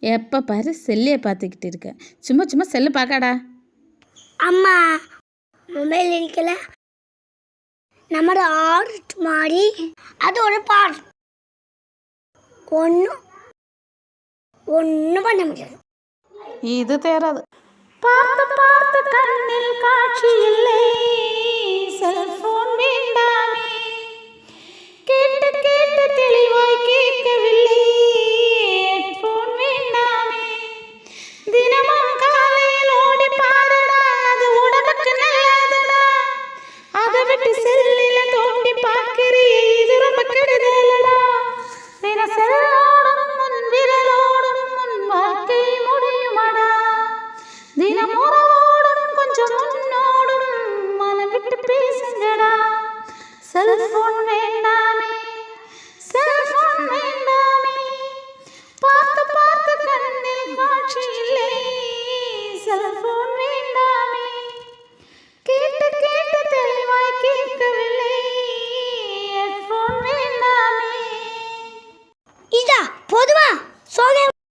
எப்போ பாரு செல்லையை பார்த்துக்கிட்டு இருக்க. சும்மா சும்மா செல்லு பார்க்காடா. அம்மா மொபைல் இருக்கல, நம்ம ஆர்ட் மாதிரி அது ஒரு பார்ட். ஒன்றும் பண்ண முடியாது. இது தேராது. பார்த்து பார்த்து கண்ணில் காட்சி இல்லை, செல்போன் வேண்டாமே, கேட்டு கேட்டு தெளிவாய்